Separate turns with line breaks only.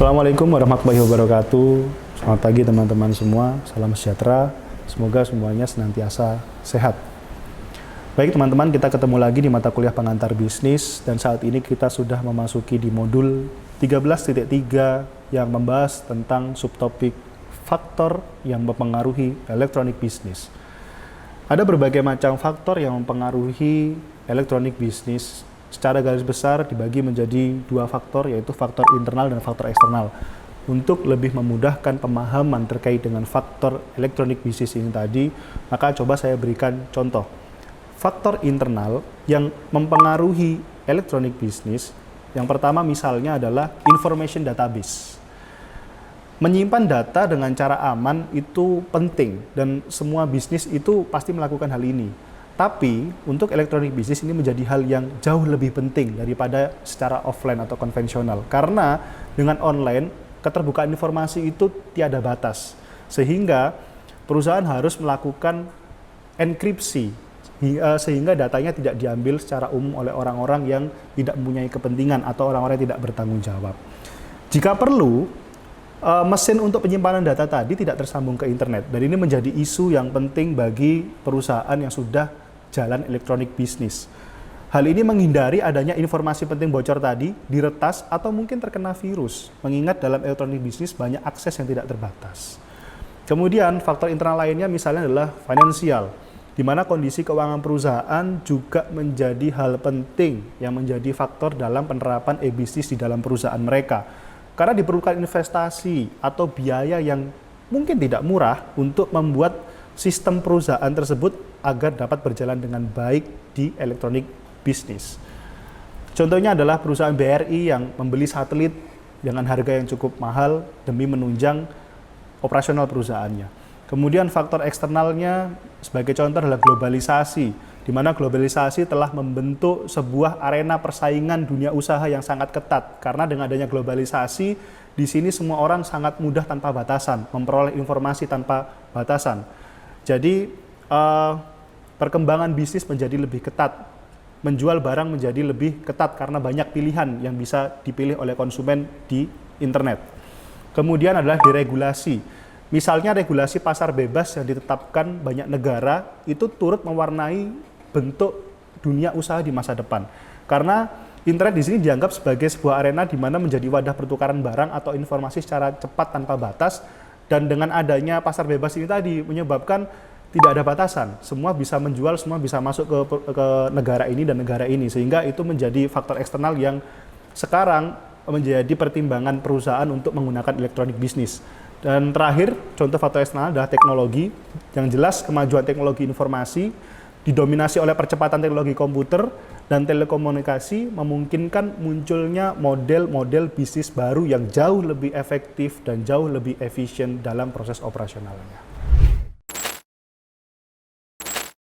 Assalamualaikum warahmatullahi wabarakatuh. Selamat pagi teman-teman semua, salam sejahtera. Semoga semuanya senantiasa sehat. Baik teman-teman, kita ketemu lagi di mata kuliah pengantar bisnis dan saat ini kita sudah memasuki di modul 13.3 yang membahas tentang subtopik faktor yang mempengaruhi elektronik bisnis. Ada berbagai macam faktor yang mempengaruhi elektronik bisnis. Secara garis besar dibagi menjadi dua faktor, yaitu faktor internal dan faktor eksternal. Untuk lebih memudahkan pemahaman terkait dengan faktor elektronik bisnis ini tadi, maka coba saya berikan contoh. Faktor internal yang mempengaruhi elektronik bisnis, yang pertama misalnya adalah information database. Menyimpan data dengan cara aman itu penting dan semua bisnis itu pasti melakukan hal ini. Tapi untuk elektronik bisnis ini menjadi hal yang jauh lebih penting daripada secara offline atau konvensional. Karena dengan online, keterbukaan informasi itu tiada batas. Sehingga perusahaan harus melakukan enkripsi, sehingga datanya tidak diambil secara umum oleh orang-orang yang tidak mempunyai kepentingan atau orang-orang yang tidak bertanggung jawab. Jika perlu, mesin untuk penyimpanan data tadi tidak tersambung ke internet. Dan ini menjadi isu yang penting bagi perusahaan yang sudah jalan elektronik bisnis. Hal ini menghindari adanya informasi penting bocor tadi, diretas, atau mungkin terkena virus, mengingat dalam elektronik bisnis banyak akses yang tidak terbatas. Kemudian faktor internal lainnya misalnya adalah finansial, di mana kondisi keuangan perusahaan juga menjadi hal penting yang menjadi faktor dalam penerapan e-bisnis di dalam perusahaan mereka. Karena diperlukan investasi atau biaya yang mungkin tidak murah untuk membuat sistem perusahaan tersebut agar dapat berjalan dengan baik di elektronik bisnis. Contohnya adalah perusahaan BRI yang membeli satelit dengan harga yang cukup mahal demi menunjang operasional perusahaannya. Kemudian faktor eksternalnya sebagai contoh adalah globalisasi, di mana globalisasi telah membentuk sebuah arena persaingan dunia usaha yang sangat ketat. Karena dengan adanya globalisasi, di sini semua orang sangat mudah tanpa batasan, memperoleh informasi tanpa batasan. Jadi perkembangan bisnis menjadi lebih ketat, menjual barang menjadi lebih ketat karena banyak pilihan yang bisa dipilih oleh konsumen di internet. Kemudian adalah deregulasi. Misalnya regulasi pasar bebas yang ditetapkan banyak negara itu turut mewarnai bentuk dunia usaha di masa depan. Karena internet di sini dianggap sebagai sebuah arena di mana menjadi wadah pertukaran barang atau informasi secara cepat tanpa batas. Dan dengan adanya pasar bebas ini tadi menyebabkan tidak ada batasan, semua bisa menjual, semua bisa masuk ke negara ini dan negara ini, sehingga itu menjadi faktor eksternal yang sekarang menjadi pertimbangan perusahaan untuk menggunakan elektronik bisnis. Dan terakhir, contoh faktor eksternal adalah teknologi, yang jelas kemajuan teknologi informasi didominasi oleh percepatan teknologi komputer dan telekomunikasi memungkinkan munculnya model-model bisnis baru yang jauh lebih efektif dan jauh lebih efisien dalam proses operasionalnya.